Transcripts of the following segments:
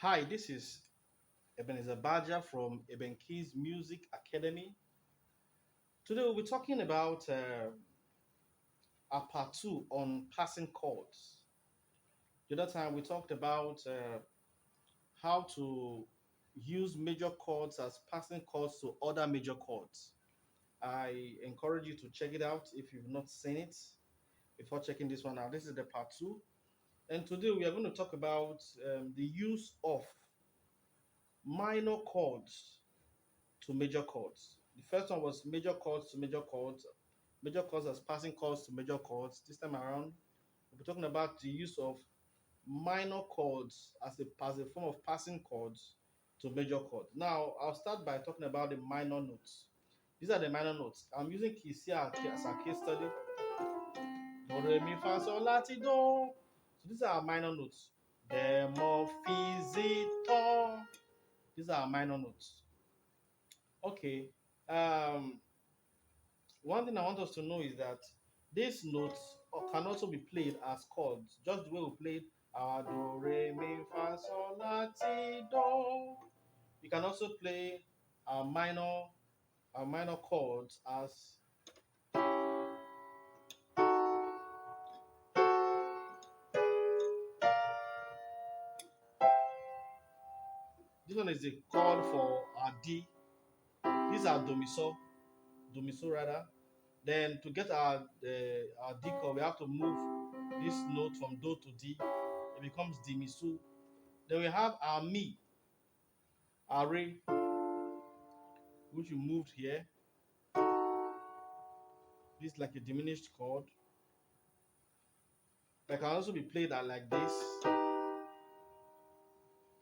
Hi, this is Ebenezer Baja from Eben Keys Music Academy. Today we'll be talking about a part two on passing chords. The other time we talked about how to use major chords as passing chords to other major chords. I encourage you to check it out if you've not seen it before checking this one out. This is the part two. And today we are going to talk about the use of minor chords to major chords. The first one was major chords to major chords as passing chords to major chords. This time around, we'll be talking about the use of minor chords as a form of passing chords to major chords. Now, I'll start by talking about the minor notes. These are the minor notes. I'm using keys here as a case study. Do, re, mi, fa, sol, la, ti, do. So these are our minor notes. De, mo, fi, si, do. These are our minor notes. Okay. Um, One thing I want us to know is that these notes can also be played as chords, just the way we played do, re, mi, fa, sol, la, ti, do. You can also play a minor, minor chords as this one is the chord for our D. These are do mi so rather. Then to get our D chord, we have to move this note from do to D. It becomes di mi so. Then we have our mi, our re, which we moved here. This is like a diminished chord. It can also be played at like this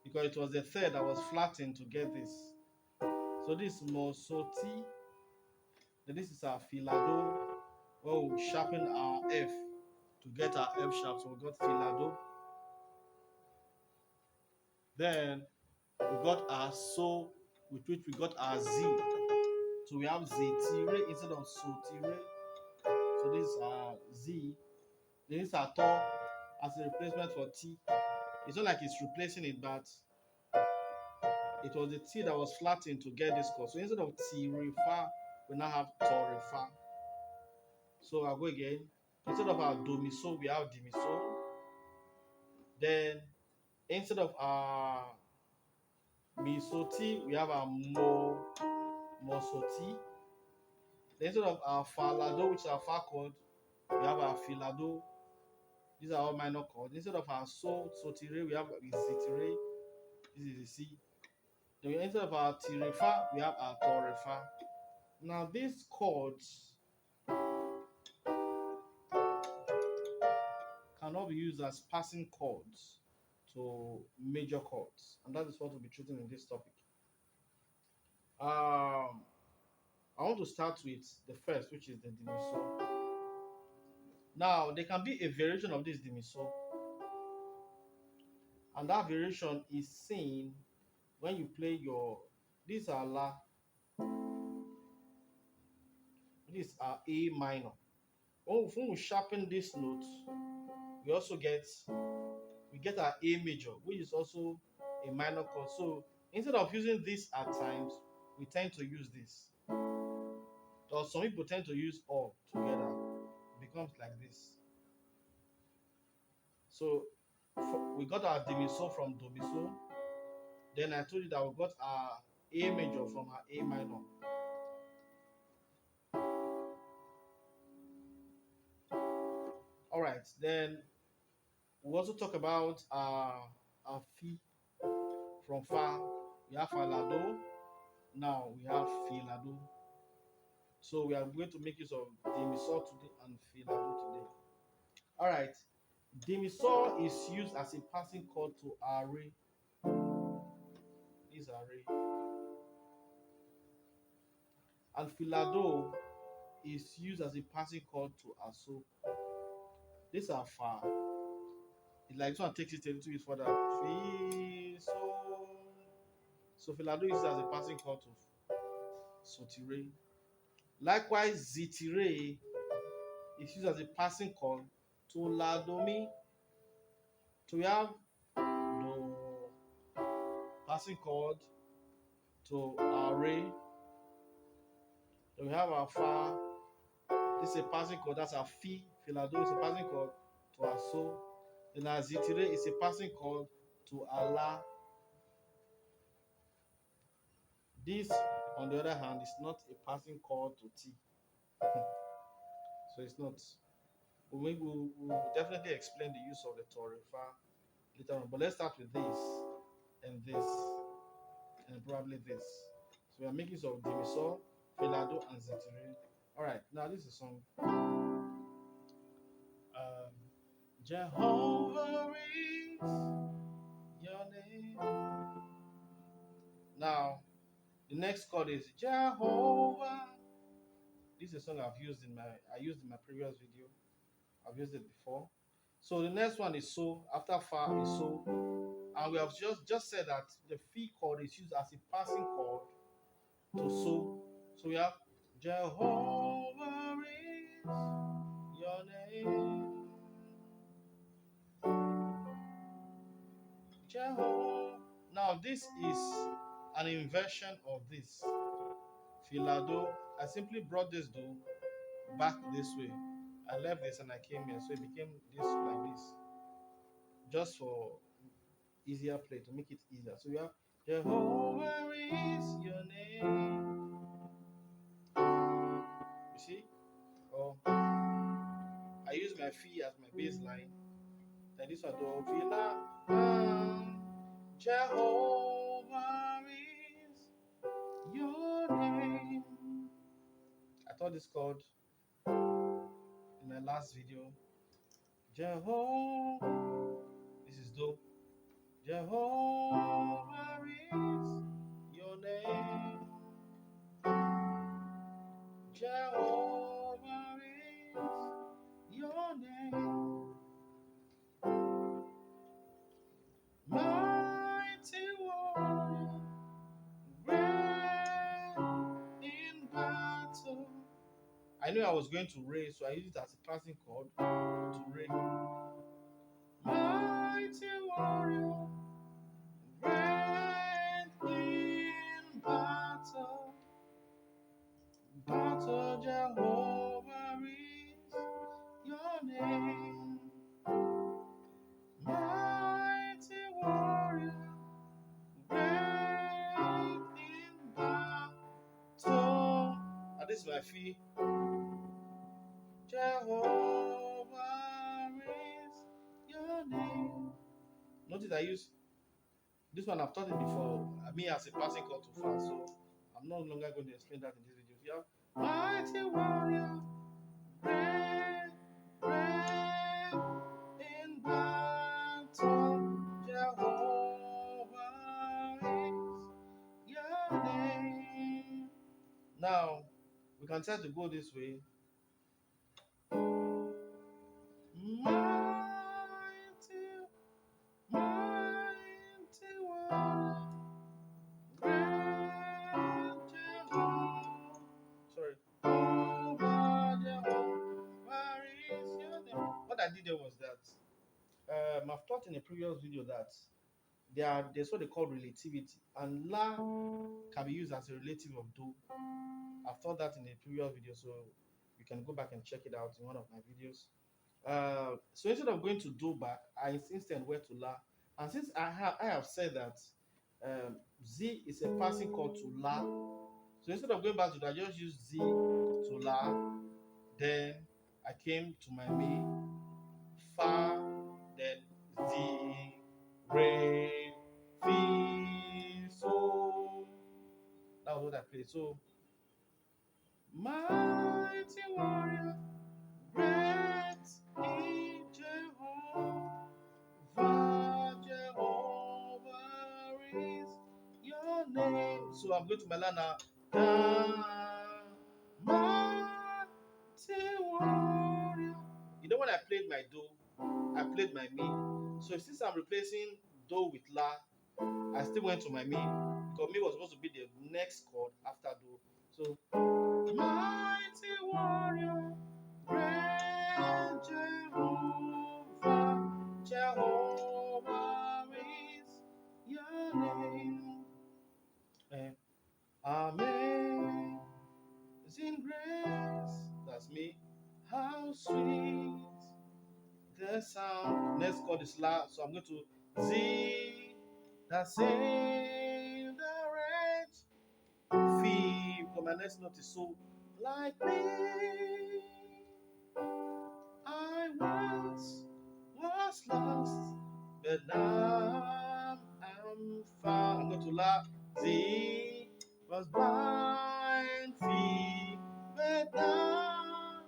because it was the third that was flattened to get this. So this is mo so ti. Then this is our filado. Where we sharpen our F to get our F sharp. So we got filado. Then we got our so, with which we got our Z. So we have Z T re instead of so Ti re. So this is our Z. Then this is our to as a replacement for T. It's not like it's replacing it, but it was the T that was flattened to get this chord. So instead of Ti re fa, we now have to re fa. So I'll go again. Instead of our do mi so, we have di mi so. Then instead of our mi so ti, we have our mo so ti. Then instead of our fa la do, which is our fa chord, we have our fi la do. These are all minor chords. Instead of our so ti re, we have si ti re. This is the C. Then instead of our ti re fa, we have our to re fa. Now these chords cannot be used as passing chords to major chords, and that is what we'll be treating in this topic. I want to start with the first, which is the dimiso. Now, there can be a variation of this dimiso, and that variation is seen when you play your. These are la, these are A minor. When we sharpen this note, we also get our A major, which is also a minor chord. So instead of using this at times, we tend to use this. Or some people tend to use all together. It becomes like this. So we got our dimiso from do mi so. Then I told you that we got our A major from our A minor. All right. Then we also talk about our fi from fa. We have fa la do. Now we have fi la do. So we are going to make use of demi-sol today and fi la do today. All right. Demi-sol is used as a passing chord to our re. This are re. And fi la do is used as a passing chord to our so. These are fa. It's like this one takes it a little bit further. Fi so. So fi la do is used as a passing chord to so ti re. Likewise, zi ti re is used as a passing chord to la do mi. So we have do, passing chord to our re. Then we have our fa. This is a passing chord. That's our fi. Fi do is a passing chord to our so. Then our zitire is a passing chord to our la. This, on the other hand, is not a passing chord to T. So it's not. We'll definitely explain the use of the to, re, fa later on. But let's start with this and this and probably this. So we are making use of di, mi, so, filado, and zitire. All right, now this is a song. Jehovah is your name. Now, the next chord is Jehovah. This is a song I used in my previous video. I've used it before. So the next one is so. After fa is so, and we have just said that the fi chord is used as a passing chord to so. So we have Jehovah is your name. Jehovah. Now this is an inversion of this. Filado. I simply brought this do back this way. I left this and I came here, so it became this like this, just for easier play to make it easier. So we have Jehovah is your name. You see? Oh, I use my fi as my bass line. Then this one do fila. Jehovah is your name. I taught this chord in my last video. Jehovah. This is do. Jehovah is your name. Jehovah is your name. Mighty warrior, great in battle. I knew I was going to raise, so I used it as a passing chord to raise. Mighty warrior, great in battle. Battle Jehovah is your name. Mighty warrior, great in battle. And this is my fee. Jehovah is your name. Notice I use this one. I've taught it before. Me as a passing chord to fa, so I'm no longer going to explain that in this video. Yeah. Mighty warrior, great, great in battle. Jehovah is your name. Now we can try to go this way. Mighty, mighty warrior, great Jehovah. Sorry. Jehovah, Jehovah is your name. What I did there was that I've taught in a previous video that there's what they call relativity, and la can be used as a relative of do. I've taught that in a previous video, so you can go back and check it out in one of my videos. So instead of going to do back, I instead went to la. And since I have said that Z is a passing chord to la, so instead of going back to that, I just use Z to la. Then I came to my mi, fa, then Z, re, fi, so. That was what I played. So mighty warrior, great in Jehovah, Jehovah is your name. So I'm going to my now. Mighty warrior. You know when I played my do, I played my mi. So since I'm replacing do with la, I still went to my mi because mi was supposed to be the next chord after do. So mighty warrior, great Jehovah, Jehovah is your name. Next sound, next chord is La. So I'm going to Z, that same the range, Fee. Because my next note is so like me. I once was lost, but now I'm found. I'm going to La. Z was blind, Fee, but now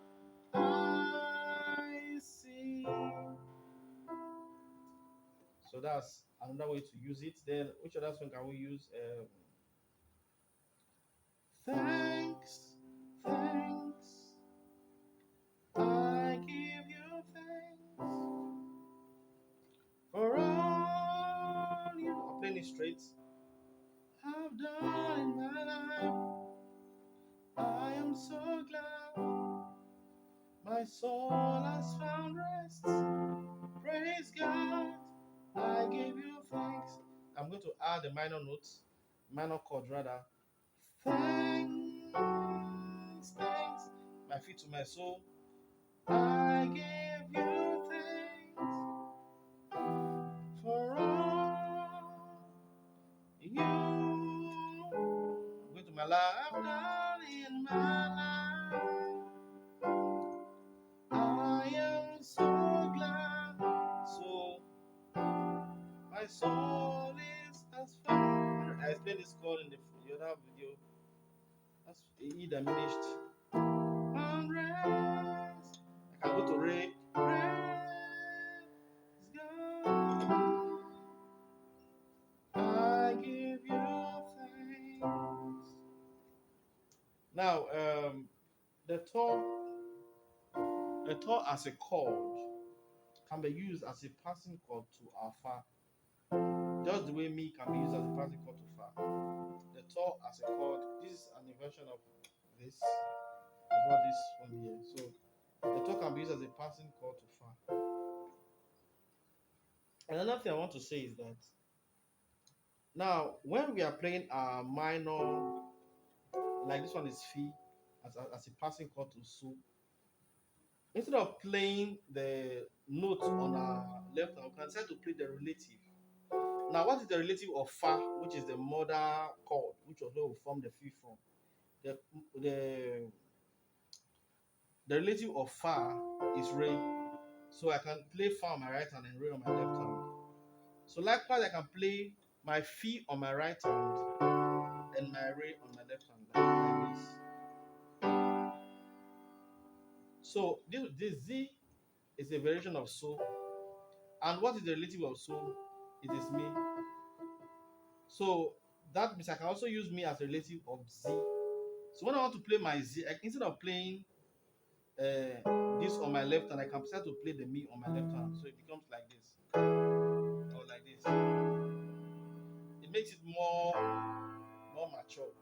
I see. So that's another way to use it. Then which other song can we use? Thanks, thanks, I give you thanks for all you. I'm playing it straight. Have done in my life. I am so glad my soul has found rest. Praise God, I give you thanks. I'm going to add the minor notes, minor chord rather. Thanks, thanks, my feet to my soul. I give you thanks for all you. I'm going to my life, done in my life. I am so glad. So my soul is as far. I explained this chord in the other video. That's E diminished. Unrest. I can go to Re. God. I give you thanks. Now, the tone, the tone as a chord can be used as a passing chord to our fa. Just the way me can be used as a passing chord to fa. The tone as a chord. This is an inversion of this. I brought this one here. So the tone can be used as a passing chord to fa. Another thing I want to say is that now when we are playing a minor, like this one is Fi, as a passing chord to So, instead of playing the notes on our left hand, we can try to play the relative. Now, what is the relative of Fa, which is the mother chord, which was where we form the Fi from? The, the, the relative of Fa is Re. So I can play Fa on my right hand and Re on my left hand. So likewise, I can play my Fi on my right hand and my Re on my left hand, like this. So this Z is a variation of So. And what is the relative of So? It is Mi. So that means I can also use Mi as a relative of Z. So when I want to play my Z, instead of playing this on my left hand, I can start to play the Mi on my left hand. So it becomes like this, or like this. It makes it more mature.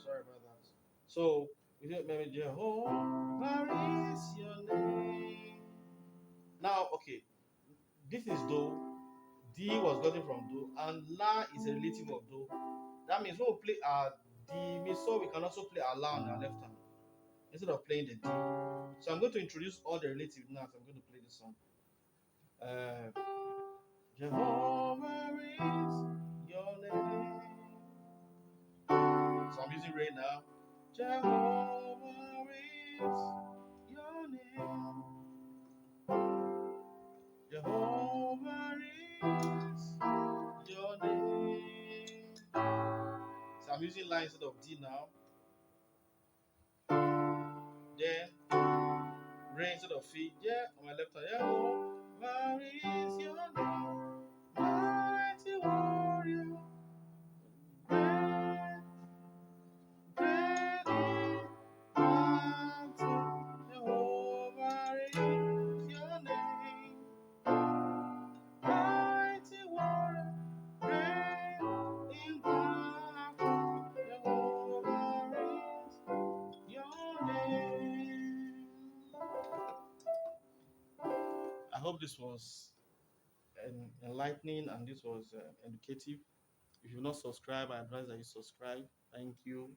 Sorry about that. So we do maybe Jehovah is your name. Now, okay, this is Do. D was gotten from Do, and La is a relative of Do. That means when we play our D Mi So, we can also play our La on our left hand instead of playing the D. So I'm going to introduce all the relatives now. So I'm going to play this song. Jehovah is your name. So I'm using Ray now. Jehovah is your name. Jehovah is your name. So I'm using line instead of D now. Then Ray instead of Fi. Yeah, on my left hand. Jehovah is your name. Mighty warrior. Great, great in battle. Jehovah is your name. Mighty warrior. Great in battle. Jehovah is your name. I hope this was enlightening and this was educative. If you've not subscribed, I advise that you subscribe. Thank you.